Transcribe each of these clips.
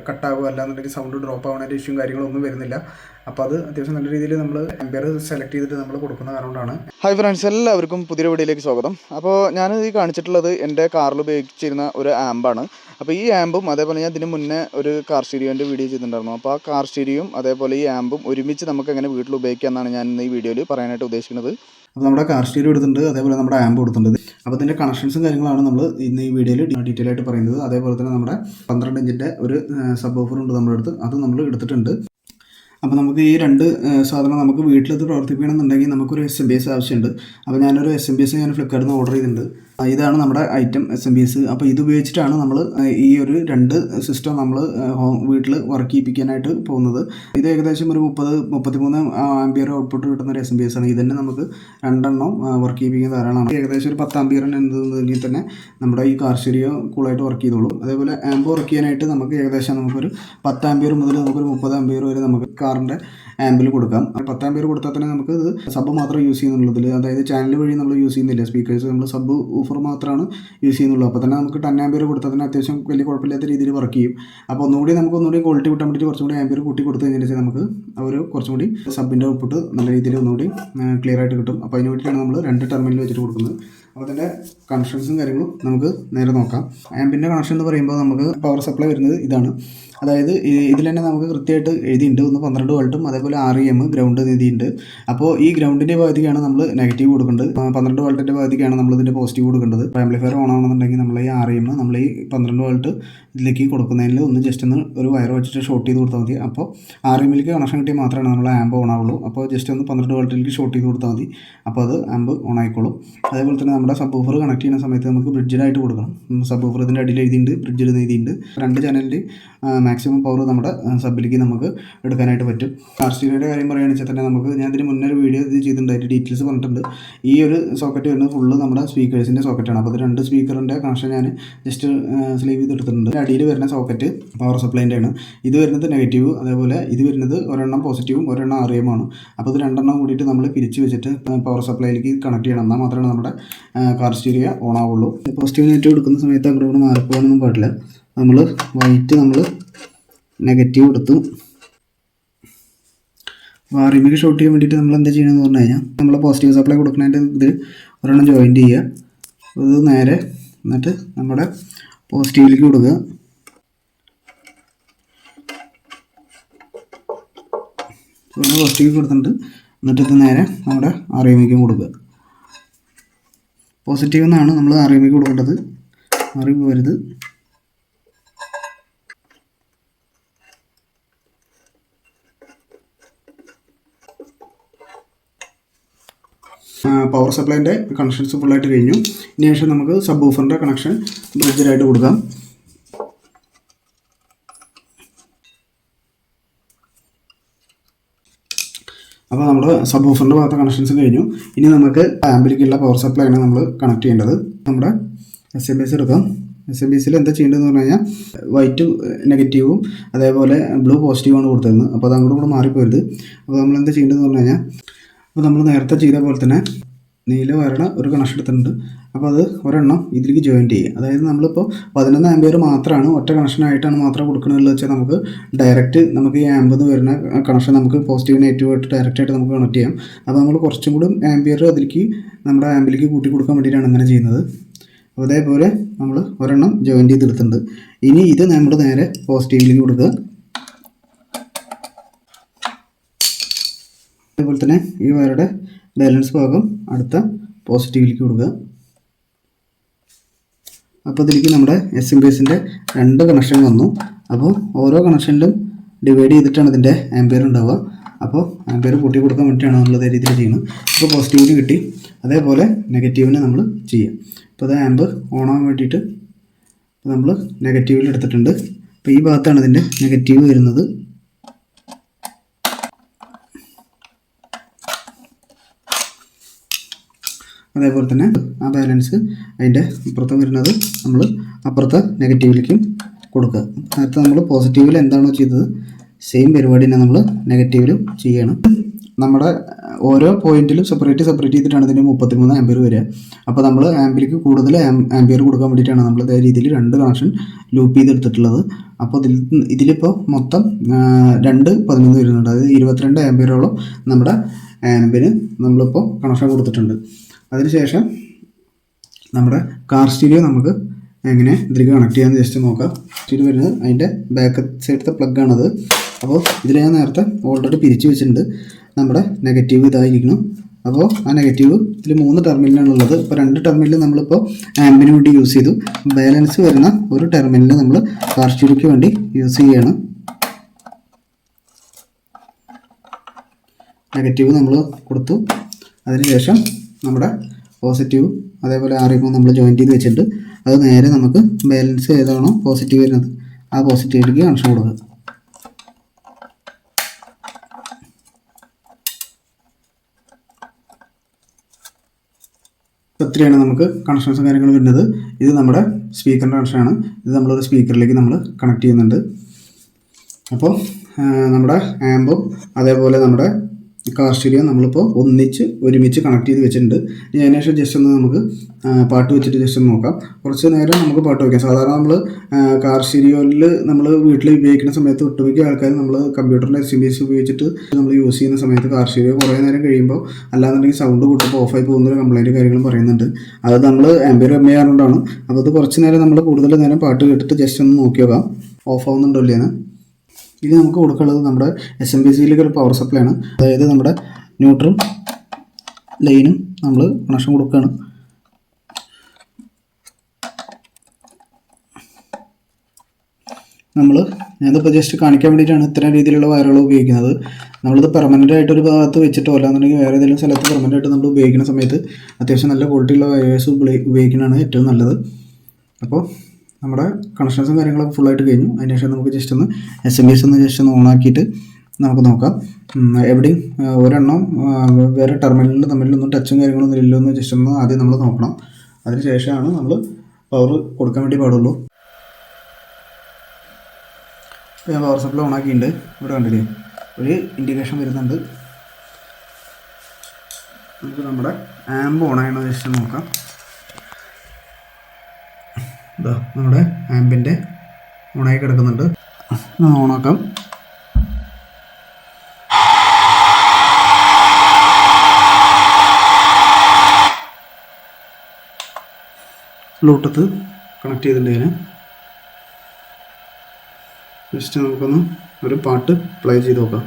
കട്ടാകുക അല്ലാന്നുണ്ടെങ്കിൽ sound drop ആവുന്നതിൻ്റെ issue കാര്യങ്ങളൊന്നും വരുന്നില്ല. അപ്പോൾ അത് അത്യാവശ്യം നല്ല രീതിയിൽ നമ്മൾ ആംപിയർ സെലക്ട് ചെയ്തിട്ട് നമ്മൾ കൊടുക്കുന്ന കാരണമാണ്. ഹായ് ഫ്രണ്ട്സ്, എല്ലാവർക്കും പുതിയൊരു വീഡിയോയിലേക്ക് സ്വാഗതം. അപ്പോൾ ഞാൻ ഈ കാണിച്ചിട്ടുള്ളത് എൻ്റെ കാറിൽ ഉപയോഗിച്ചിരുന്ന ഒരു ആമ്പാണ്. അപ്പോൾ ഈ ആമ്പും അതേപോലെ ഞാൻ ഇതിന് മുന്നേ ഒരു കാർ സ്റ്റീരിയോൻ്റെ വീഡിയോ ചെയ്തിട്ടുണ്ടായിരുന്നു. അപ്പോൾ ആ കാർ സ്റ്റീരിയോയും അതേപോലെ ഈ ആമ്പും ഒരുമിച്ച് നമുക്ക് എങ്ങനെ വീട്ടിൽ ഉപയോഗിക്കാമെന്നാണ് ഞാൻ ഇന്ന് ഈ വീഡിയോയിൽ പറയാനായിട്ട് ഉദ്ദേശിക്കുന്നത്. അപ്പോൾ നമ്മുടെ കാർ സ്റ്റീരിയോ എടുത്തിട്ടുണ്ട്, അതേപോലെ നമ്മുടെ ആമ്പ് കൊടുത്തിട്ടുണ്ട്. അപ്പോൾ ഇതിൻ്റെ കണക്ഷൻസും കാര്യങ്ങളാണ് നമ്മൾ ഇന്ന് ഈ വീഡിയോയിൽ ഡീറ്റെയിൽ ആയിട്ട് പറയുന്നത്. അതേപോലെ തന്നെ നമ്മുടെ 12 ഇഞ്ചിൻ്റെ ഒരു സബ് ഓഫർ ഉണ്ട് നമ്മുടെ അടുത്ത്, അത് നമ്മൾ എടുത്തിട്ടുണ്ട്. അപ്പോൾ നമുക്ക് ഈ രണ്ട് സാധനം നമുക്ക് വീട്ടിലത് പ്രവർത്തിപ്പിക്കണമെന്നുണ്ടെങ്കിൽ നമുക്കൊരു SMPS ആവശ്യമുണ്ട്. അപ്പോൾ ഞാനൊരു SMPS ഞാൻ ഫ്ലിപ്കാർട്ടിൽ നിന്ന് ഓർഡർ ചെയ്തിട്ടുണ്ട്. ഇതാണ് നമ്മുടെ ഐറ്റം SMPS. അപ്പോൾ ഇത് ഉപയോഗിച്ചിട്ടാണ് നമ്മൾ ഈ ഒരു രണ്ട് സിസ്റ്റം നമ്മൾ വീട്ടിൽ വർക്ക് ചെയ്യിപ്പിക്കാനായിട്ട് പോകുന്നത്. ഇത് ഏകദേശം ഒരു 33 ആംപിയർ ഔട്ട്പുട്ട് കിട്ടുന്ന ഒരു SMPS ആണ്. ഇതന്നെ നമുക്ക് 2 വർക്ക് ചെയ്യിപ്പിക്കാൻ ധാരാളമാണ്. ഏകദേശം ഒരു 10 ആംപിയർ എന്തെങ്കിൽ തന്നെ നമ്മുടെ ഈ കാർ സ്റ്റീരിയോ കൂളായിട്ട് വർക്ക് ചെയ്തോളും. അതേപോലെ ആമ്പ് വർക്ക് ചെയ്യാനായിട്ട് നമുക്ക് ഏകദേശം നമുക്കൊരു 10 ആംപിയർ മുതൽ നമുക്കൊരു 30 ആംപിയർ വരെ നമുക്ക് കാറിൻ്റെ ആമ്പിൽ കൊടുക്കാം. 10 ആംപിയർ കൊടുത്താൽ തന്നെ നമുക്ക് ഇത് സബ് മാത്രം യൂസ് ചെയ്യുന്നുള്ളതിൽ, അതായത് ചാനൽ വഴി നമ്മൾ യൂസ് ചെയ്യുന്നില്ല, സ്പീക്കേഴ്സ് നമ്മൾ സബ് ഊഫർ മാത്രമാണ് യൂസ് ചെയ്യുന്നുള്ളൂ. അപ്പോൾ തന്നെ നമുക്ക് 10 ആംപിയർ കൊടുത്താൽ തന്നെ അത്യാവശ്യം വലിയ കുഴപ്പമില്ലാത്ത രീതിയിൽ വർക്ക് ചെയ്യും. അപ്പോൾ ഒന്നുകൂടി ക്വാളിറ്റി കിട്ടാൻ വേണ്ടി കുറച്ചും കൂടി ആംപിയർ കൂട്ടി കൊടുത്തു കഴിഞ്ഞാൽ നമുക്ക് ഒരു കുറച്ചും കൂടി സബിൻ്റെ ഔട്ട്പുട്ട് നല്ല രീതിയിൽ ഒന്നുകൂടി ക്ലിയർ ആയിട്ട് കിട്ടും. അപ്പോൾ അതിന് വേണ്ടിയിട്ടാണ് നമ്മൾ 2 ടെർമിനൽ വെച്ചിട്ട് കൊടുക്കുന്നത്. അപ്പോൾ അതിൻ്റെ കണക്ഷൻസും കാര്യങ്ങളും നമുക്ക് നേരെ നോക്കാം. ആമ്പിൻ്റെ കണക്ഷൻ എന്ന് പറയുമ്പോൾ നമുക്ക് പവർ സപ്ലൈ വരുന്നത് ഇതാണ്. അതായത് ഇതിൽ തന്നെ നമുക്ക് കൃത്യമായിട്ട് എഴുതിയിട്ടുണ്ട്. ഒന്ന് 12 വോൾട്ടും അതേപോലെ 6 ഗ്രൗണ്ട് എഴുതിയിട്ടുണ്ട്. അപ്പോൾ ഈ ഗ്രൗണ്ടിൻ്റെ ഭാഗത്തേക്കാണ് നമ്മൾ നെഗറ്റീവ് കൊടുക്കേണ്ടത്. 12 വോൾട്ടിൻ്റെ ഭാഗത്തേക്കാണ് നമ്മൾ ഇതിൻ്റെ പോസിറ്റീവ് കൊടുക്കേണ്ടത്. ആംപ്ലിഫയർ ഓൺ ആണെന്നുണ്ടെങ്കിൽ നമ്മൾ ഈ 6 നമ്മൾ ഈ 12 വോൾട്ട് ഇതിലേക്ക് കൊടുക്കുന്നതിൽ ഒന്ന് ജസ്റ്റ് ഒന്ന് ഒരു വയർ വെച്ചിട്ട് ഷോർട്ട് ചെയ്ത് കൊടുത്താൽ മതി. അപ്പോൾ 6 കണക്ഷൻ കിട്ടിയാൽ മാത്രമാണ് നമ്മൾ ആമ്പ് ഓൺ ആവുള്ളൂ. അപ്പോൾ ജസ്റ്റ് ഒന്ന് 12 വോൾട്ടിലേക്ക് ഷോർട്ട് ചെയ്ത് കൊടുത്താൽ മതി. അപ്പോൾ അത് ആമ്പ് ഓൺ ആയിക്കോളും. അതേപോലെ തന്നെ നമ്മുടെ സബ് ഓഫർ കണക്ട് ചെയ്യുന്ന സമയത്ത് നമുക്ക് ബ്രിഡ്ജിലായിട്ട് കൊടുക്കണം. സബ് ഓഫർ ഇതിൻ്റെ അടിയിൽ എഴുതിയിട്ടുണ്ട്, ബ്രിഡ്ജിൽ എഴുതിയിട്ടുണ്ട്. 2 ചാനലിൻ്റെ മാക്സിമം പവർ നമ്മുടെ സബിലേക്ക് നമുക്ക് എടുക്കാനായിട്ട് പറ്റും. കാർ സ്റ്റീരിയോയുടെ കാര്യം പറയുകയാണെന്ന് വെച്ചാൽ തന്നെ നമുക്ക് ഞാൻ ഇതിന് മുന്നേ ഒരു വീഡിയോ ഇത് ചെയ്തിട്ടുണ്ട്, അതിൻ്റെ ഡീറ്റെയിൽസ് പറഞ്ഞിട്ടുണ്ട്. ഈ ഒരു സോക്കറ്റ് വരുന്നത് ഫുള്ള് നമ്മുടെ സ്പീക്കേഴ്സിൻ്റെ സോക്കറ്റാണ്. അപ്പോൾ അത് 2 സ്പീക്കറിൻ്റെ കണക്ഷൻ ഞാൻ ജസ്റ്റ് സ്ലീവ് ചെയ്തെടുത്തിട്ടുണ്ട്. അടിയിൽ വരുന്ന സോക്കറ്റ് പവർ സപ്ലൈൻ്റെ ആണ്. ഇത് വരുന്നത് നെഗറ്റീവ്, അതേപോലെ ഇത് വരുന്നത് ഒരെണ്ണം പോസിറ്റീവും ഒരെണ്ണം 6 ആണ്. അപ്പോൾ ഇത് 2 കൂടിയിട്ട് നമ്മൾ പിരിച്ച് വെച്ചിട്ട് പവർ സപ്ലൈയിലേക്ക് കണക്ട് ചെയ്യണം. എന്നാൽ മാത്രമേ നമ്മുടെ കാർ സ്റ്റീരിയോ ഓൺ ആവുള്ളൂ. പോസിറ്റീവ് നെഗറ്റീവ് എടുക്കുന്ന സമയത്ത് അങ്ങോട്ട് മാറിപ്പോകാനൊന്നും പാടില്ല. നമ്മൾ വൈറ്റ് നമ്മൾ നെഗറ്റീവ് എടുത്തു. RMക്ക് ഷോർട്ട് ചെയ്യാൻ വേണ്ടിയിട്ട് നമ്മൾ എന്താ ചെയ്യണമെന്ന് പറഞ്ഞു കഴിഞ്ഞാൽ നമ്മൾ പോസിറ്റീവ് സപ്ലൈ കൊടുക്കുന്നതിൻ്റെ ഇത് ഒരെണ്ണം ജോയിൻറ്റ് ചെയ്യുക. ഇത് നേരെ എന്നിട്ട് നമ്മുടെ പോസിറ്റീവിലേക്ക് കൊടുക്കുക. പോസിറ്റീവ് കൊടുത്തിട്ടുണ്ട്. എന്നിട്ട് ഇത് നേരെ നമ്മുടെ RMക്കും കൊടുക്കുക. പോസിറ്റീവ് എന്നാണ് നമ്മൾ RMക്ക് കൊടുക്കേണ്ടത്, മാറി പോകരുത്. പവർ സപ്ലൈൻ്റെ കണക്ഷൻസ് ഫുള്ളായിട്ട് കഴിഞ്ഞു. ഇനി ശേഷം നമുക്ക് സബ് ഊഫറിൻ്റെ കണക്ഷൻ ബ്രിഡ്ജിലായിട്ട് കൊടുക്കാം. അപ്പോൾ നമ്മുടെ സബ് ഊഫറിൻ്റെ ഭാഗത്തെ കണക്ഷൻസ് കഴിഞ്ഞു. ഇനി നമുക്ക് ആമ്പിലേക്കുള്ള പവർ സപ്ലൈ ആണ് നമ്മൾ കണക്ട് ചെയ്യേണ്ടത്. നമ്മുടെ SMPS എടുക്കാം. SMPSൽ എന്താ ചെയ്യേണ്ടതെന്ന് പറഞ്ഞു കഴിഞ്ഞാൽ വൈറ്റ് നെഗറ്റീവും അതേപോലെ ബ്ലൂ പോസിറ്റീവാണ് കൊടുത്തിരുന്നത്. അപ്പോൾ അത് അങ്ങോട്ടും കൂടെ മാറിപ്പോരുത്. അപ്പോൾ നമ്മൾ എന്താ ചെയ്യേണ്ടതെന്ന് പറഞ്ഞു കഴിഞ്ഞാൽ അപ്പോൾ നമ്മൾ നേരത്തെ ചെയ്ത പോലെ തന്നെ നീല വയറുടെ ഒരു കണക്ഷൻ എടുത്തിട്ടുണ്ട്. അപ്പോൾ അത് ഒരെണ്ണം ഇതിലേക്ക് ജോയിൻറ്റ് ചെയ്യുക. അതായത് നമ്മളിപ്പോൾ 11 ആംപിയർ മാത്രമാണ് ഒറ്റ കണക്ഷനായിട്ടാണ് മാത്രം കൊടുക്കണമെന്ന് വെച്ചാൽ നമുക്ക് ഡയറക്റ്റ് നമുക്ക് ഈ ആമ്പിൽ നിന്ന് വരുന്ന കണക്ഷൻ നമുക്ക് പോസിറ്റീവ് നെഗറ്റീവ് ആയിട്ട് ഡയറക്റ്റായിട്ട് നമുക്ക് കണക്ട് ചെയ്യാം. അപ്പോൾ നമ്മൾ കുറച്ചും കൂടി ആംപിയർ അതിലേക്ക് നമ്മുടെ ആമ്പിലേക്ക് കൂട്ടി കൊടുക്കാൻ വേണ്ടിയിട്ടാണ് അങ്ങനെ ചെയ്യുന്നത്. അപ്പോൾ അതേപോലെ നമ്മൾ ഒരെണ്ണം ജോയിൻറ്റ് ചെയ്തെടുത്തിട്ടുണ്ട്. ഇനി ഇത് നമ്മൾ നേരെ പോസിറ്റീവിലേക്ക് കൊടുക്കുക. അതേപോലെ തന്നെ ഈ വയറുടെ ബാലൻസ് ഭാഗം അടുത്ത പോസിറ്റീവിലേക്ക് കൊടുക്കുക. അപ്പോൾ ഇതിലേക്ക് നമ്മുടെ SMPSൻ്റെ 2 കണക്ഷൻ വന്നു. അപ്പോൾ ഓരോ കണക്ഷനിലും ഡിവൈഡ് ചെയ്തിട്ടാണ് ഇതിൻ്റെ ആംപിയർ ഉണ്ടാവുക. അപ്പോൾ ആംപിയർ കൂട്ടി കൊടുക്കാൻ വേണ്ടിയിട്ടാണ് നമ്മളിതേ രീതിയിൽ ചെയ്യുന്നത്. ഇപ്പോൾ പോസിറ്റീവിന് കിട്ടി, അതേപോലെ നെഗറ്റീവിന് നമ്മൾ ചെയ്യാം. അപ്പോൾ അത് ആമ്പ് ഓണാകാൻ വേണ്ടിയിട്ട് നമ്മൾ നെഗറ്റീവിൽ എടുത്തിട്ടുണ്ട്. അപ്പോൾ ഈ ഭാഗത്താണ് ഇതിൻ്റെ നെഗറ്റീവ് വരുന്നത്. അതേപോലെ തന്നെ ആ ബാലൻസ് അതിൻ്റെ അപ്പുറത്ത് വരുന്നത് നമ്മൾ അപ്പുറത്തെ നെഗറ്റീവിലേക്കും കൊടുക്കുക. നേരത്തെ നമ്മൾ പോസിറ്റീവിൽ എന്താണോ ചെയ്തത് സെയിം പരിപാടി തന്നെ നമ്മൾ നെഗറ്റീവിലും ചെയ്യണം. നമ്മുടെ ഓരോ പോയിന്റിലും സെപ്പറേറ്റ് ചെയ്തിട്ടാണ് ഇതിന് 33 ആംപിയർ വരിക. അപ്പോൾ നമ്മൾ ആംപിലേക്ക് കൂടുതൽ ആംപിയർ കൊടുക്കാൻ വേണ്ടിയിട്ടാണ് നമ്മൾ ഇതേ രീതിയിൽ 2 കണക്ഷൻ ലൂപ്പ് ചെയ്തെടുത്തിട്ടുള്ളത്. അപ്പോൾ ഇതിലിപ്പോൾ മൊത്തം 2 വരുന്നുണ്ട്. അതായത് 22 ആംപിയറോളം നമ്മുടെ ആംപിന് നമ്മളിപ്പോൾ കണക്ഷൻ കൊടുത്തിട്ടുണ്ട്. അതിനുശേഷം നമ്മുടെ കാർ സ്റ്റീരിയോ നമുക്ക് എങ്ങനെ ഇതിലേക്ക് കണക്ട് ചെയ്യാമെന്ന് ജസ്റ്റ് നോക്കാം. സ്റ്റീരിയോ വരുന്നത് അതിൻ്റെ ബാക്ക് സൈഡത്തെ പ്ലഗാണത്. അപ്പോൾ ഇതിൽ ഞാൻ നേരത്തെ ഓൾറെഡി പിരിച്ച് വെച്ചിട്ടുണ്ട്. നമ്മുടെ നെഗറ്റീവ് ഇതായിരിക്കണം. അപ്പോൾ ആ നെഗറ്റീവ് ഇതിൽ 3 ടെർമിനലാണുള്ളത്. ഇപ്പോൾ 2 ടെർമിനൽ നമ്മളിപ്പോൾ ആംബിന് വേണ്ടി യൂസ് ചെയ്തു. ബാലൻസ് വരുന്ന ഒരു ടെർമിനൽ നമ്മൾ കാർ സ്റ്റീരിയോയ്ക്ക് വേണ്ടി യൂസ് ചെയ്യുകയാണ്. നെഗറ്റീവ് നമ്മൾ കൊടുത്തു. അതിനുശേഷം നമ്മുടെ പോസിറ്റീവ് അതേപോലെ ആറിപ്പോൾ നമ്മൾ ജോയിൻ ചെയ്ത് വെച്ചിട്ടുണ്ട്. അത് നേരെ നമുക്ക് ബാലൻസ് ഏതാണോ പോസിറ്റീവ് വരുന്നത് ആ പോസിറ്റീവിലേക്ക് കണക്ഷൻ കൊടുക്കുക. ഇത്രയാണ് നമുക്ക് കണക്ഷൻസും കാര്യങ്ങളും വരുന്നത്. ഇത് നമ്മുടെ സ്പീക്കറിൻ്റെ കണക്ഷനാണ്. ഇത് നമ്മളൊരു സ്പീക്കറിലേക്ക് നമ്മൾ കണക്ട് ചെയ്യുന്നുണ്ട്. അപ്പോൾ നമ്മുടെ ആമ്പും അതേപോലെ നമ്മുടെ കാർ സ്റ്റീരിയോ നമ്മളിപ്പോൾ ഒരുമിച്ച് കണക്ട് ചെയ്ത് വെച്ചിട്ടുണ്ട്. ഇനി അതിനുശേഷം ജസ്റ്റ് ഒന്ന് നമുക്ക് പാട്ട് വെച്ചിട്ട് ജസ്റ്റ് ഒന്ന് നോക്കാം. കുറച്ച് നേരം നമുക്ക് പാട്ട് വയ്ക്കാം. സാധാരണ നമ്മൾ കാർ സ്റ്റീരിയോയിൽ നമ്മൾ വീട്ടിൽ ഉപയോഗിക്കുന്ന സമയത്ത് ഒട്ടുമിക്ക ആൾക്കാർ നമ്മൾ കമ്പ്യൂട്ടറിൻ്റെ SMS ഉപയോഗിച്ചിട്ട് നമ്മൾ യൂസ് ചെയ്യുന്ന സമയത്ത് കാർ സ്റ്റീരിയോ കുറേ നേരം കഴിയുമ്പോൾ അല്ലാന്നുണ്ടെങ്കിൽ സൗണ്ട് കൂട്ടുമ്പോൾ ഓഫായി പോകുന്നൊരു കംപ്ലയിൻറ്റ് കാര്യങ്ങളും പറയുന്നുണ്ട്. അത് നമ്മൾ ആംബിയർ കമ്മി ആയതുകൊണ്ടാണ്. അപ്പോൾ അത് കുറച്ച് നേരം നമ്മൾ കൂടുതൽ നേരം പാട്ട് കേട്ടിട്ട് ജസ്റ്റ് ഒന്ന് നോക്കി നോക്കാം ഓഫ് ആവുന്നുണ്ടോ ഇല്ലേന്ന്. ഇത് നമുക്ക് കൊടുക്കുന്നത് നമ്മുടെ SMPCയിലേക്ക് ഒരു പവർ സപ്ലൈ ആണ്. അതായത് നമ്മുടെ ന്യൂട്രും ലൈനും നമ്മൾ കണക്ഷൻ കൊടുക്കുകയാണ്. ഞാനിപ്പോൾ ജസ്റ്റ് കാണിക്കാൻ വേണ്ടിയിട്ടാണ് ഇത്തരം രീതിയിലുള്ള വയറുകൾ ഉപയോഗിക്കുന്നത്. നമ്മളിത് പെർമനൻ്റ് ആയിട്ട് ഒരു ഭാഗത്ത് വെച്ചിട്ടോ അല്ലാന്നുണ്ടെങ്കിൽ വേറെ ഏതെങ്കിലും സ്ഥലത്ത് പെർമനൻ്റ് ആയിട്ട് നമ്മൾ ഉപയോഗിക്കുന്ന സമയത്ത് അത്യാവശ്യം നല്ല ക്വാളിറ്റിയുള്ള വയേഴ്സ് ഉപയോഗിക്കുന്നതാണ് ഏറ്റവും നല്ലത്. അപ്പോൾ നമ്മുടെ കണക്ഷൻസും കാര്യങ്ങളൊക്കെ ഫുള്ളായിട്ട് കഴിഞ്ഞു. അതിനുശേഷം നമുക്ക് ജസ്റ്റ് ഒന്ന് SMS ഒന്ന് ജസ്റ്റ് ഒന്ന് ഓണാക്കിയിട്ട് നമുക്ക് നോക്കാം. എവിടെയും ഒരെണ്ണം വേറെ ടെർമിനലിൽ തമ്മിലൊന്നും ടച്ചും കാര്യങ്ങളൊന്നും ഇല്ലല്ലോ എന്ന് ജസ്റ്റ് ഒന്ന് ആദ്യം നമ്മൾ നോക്കണം. അതിന് ശേഷമാണ് നമ്മൾ പവർ കൊടുക്കാൻ വേണ്ടി പാടുള്ളൂ. ഇപ്പോൾ ഞാൻ പവർ സപ്ലൈ ഓണാക്കിയിട്ടുണ്ട്. ഇവിടെ കണ്ടില്ലേ ഒരു ഇൻഡിക്കേഷൻ വരുന്നുണ്ട്. നമുക്ക് നമ്മുടെ ആമ്പ് ഓണായണോ ജസ്റ്റ് നോക്കാം. ഇതാ നമ്മുടെ ആമ്പിൻ്റെ ഓണായി കിടക്കുന്നുണ്ട്. ഓണാക്കാം. ബ്ലൂടൂത്ത് കണക്ട് ചെയ്തിട്ടുണ്ട്. ജസ്റ്റ് നമുക്കൊന്ന് ഒരു പാട്ട് പ്ലേ ചെയ്ത് നോക്കാം.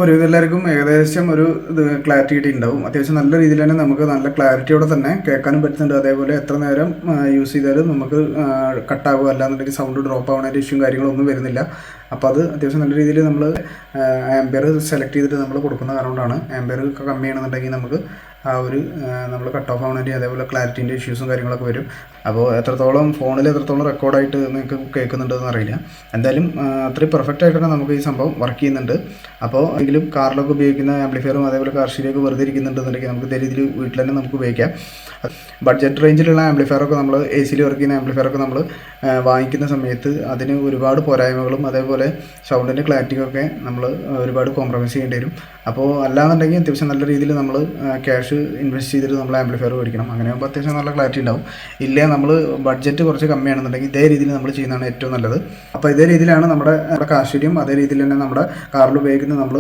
ഒരുവിധം എല്ലാവർക്കും ഏകദേശം ഒരു ഇത് ക്ലാരിറ്റി കിട്ടിയിട്ടുണ്ടാവും. അത്യാവശ്യം നല്ല രീതിയിൽ തന്നെ നമുക്ക് നല്ല ക്ലാരിറ്റിയോടെ തന്നെ കേൾക്കാനും പറ്റുന്നുണ്ട്. അതേപോലെ എത്ര നേരം യൂസ് ചെയ്താലും നമുക്ക് കട്ടാവുക, അല്ലാന്നുണ്ടെങ്കിൽ സൗണ്ട് ഡ്രോപ്പ് ആവുന്നതിൻ്റെ ഇഷ്യൂ കാര്യങ്ങളൊന്നും വരുന്നില്ല. അപ്പോൾ അത് അത്യാവശ്യം നല്ല രീതിയിൽ നമ്മൾ ആംബിയർ സെലക്ട് ചെയ്തിട്ട് നമ്മൾ കൊടുക്കുന്ന കാരണമാണ്. ആംബിയർ കമ്മിയാണെന്നുണ്ടെങ്കിൽ നമുക്ക് ആ ഒരു നമ്മൾ കട്ട് ഓഫ് ആവുന്നതിൻ്റെ അതേപോലെ ക്ലാരിറ്റീൻ്റെ ഇഷ്യൂസും കാര്യങ്ങളൊക്കെ വരും. അപ്പോൾ എത്രത്തോളം ഫോണിൽ എത്രത്തോളം റെക്കോർഡായിട്ട് നിങ്ങൾക്ക് കേൾക്കുന്നുണ്ടെന്ന് അറിയില്ല. എന്തായാലും അത്രയും പെർഫെക്റ്റ് ആയിട്ട് തന്നെ നമുക്ക് ഈ സംഭവം വർക്ക് ചെയ്യുന്നുണ്ട്. അപ്പോൾ എങ്കിലും കാറിലൊക്കെ ഉപയോഗിക്കുന്ന ആംപ്ലിഫയറും അതേപോലെ കാർ സ്റ്റീരിയൊക്കെ വെറുതെ ഇരിക്കുന്നുണ്ടെന്നുണ്ടെങ്കിൽ നമുക്ക് ഇതേ രീതിയിൽ വീട്ടിൽ തന്നെ നമുക്ക് ഉപയോഗിക്കാം. ബഡ്ജറ്റ് റേഞ്ചിലുള്ള ആംപ്ലിഫയറൊക്കെ നമ്മൾ എ സിയിൽ വർക്ക് ചെയ്യുന്ന ആംപ്ലിഫയറൊക്കെ നമ്മൾ വാങ്ങിക്കുന്ന സമയത്ത് അതിന് ഒരുപാട് പോരായ്മകളും അതേപോലെ സൗണ്ടിൻ്റെ ക്ലാരിറ്റിയൊക്കെ നമ്മൾ ഒരുപാട് കോംപ്രമൈസ് ചെയ്യേണ്ടി വരും. അപ്പോൾ അല്ലാന്നുണ്ടെങ്കിൽ അത്യാവശ്യം നല്ല രീതിയിൽ നമ്മൾ ക്യാഷ് ഇൻവെസ്റ്റ് ചെയ്തിട്ട് നമ്മൾ ആംപ്ലിഫയർ മേടിക്കണം. അങ്ങനെയാകുമ്പോൾ അത്യാവശ്യം നല്ല ക്ലാരിറ്റി ഉണ്ടാവും. ഇല്ല നമ്മൾ ബഡ്ജറ്റ് കുറച്ച് കമ്മിയാണെന്നുണ്ടെങ്കിൽ ഇതേ രീതിയിൽ നമ്മൾ ചെയ്യുന്നതാണ് ഏറ്റവും നല്ലത്. അപ്പോൾ ഇതേ രീതിയിലാണ് നമ്മുടെ കാർ സ്റ്റീരിയോയും അതേ രീതിയിൽ തന്നെ നമ്മുടെ കാറിൽ ഉപയോഗിക്കുന്ന നമ്മൾ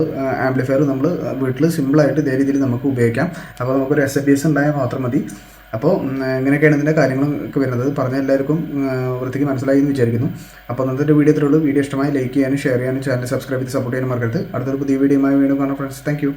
ആംപ്ലിഫയർ നമ്മൾ വീട്ടിൽ സിമ്പിളായിട്ട് ഇതേ രീതിയിൽ നമുക്ക് ഉപയോഗിക്കാം. അപ്പോൾ നമുക്കൊരു SFBS ഉണ്ടായാൽ മാത്രം മതി. അപ്പോൾ ഇങ്ങനെയൊക്കെയാണ് ഇതിൻ്റെ കാര്യങ്ങളൊക്കെ വരുന്നത്. പറഞ്ഞ എല്ലാവർക്കും വൃത്തിക്ക് മനസ്സിലായി എന്ന് വിചാരിക്കുന്നു. അപ്പോൾ ഇന്നത്തെ വീഡിയോ ഇത്രയുള്ളൂ. വീഡിയോ ഇഷ്ടമായി ലൈക്ക് ചെയ്യാനും ഷെയർ ചെയ്യാനും ചാനൽ സബ്സ്ക്രൈബ് ചെയ്ത് സപ്പോർട്ട് ചെയ്യാനും മറക്കരുത്. അടുത്തൊരു പുതിയ വീഡിയോയുമായി വീണ്ടും കാണാം ഫ്രണ്ട്സ്. താങ്ക്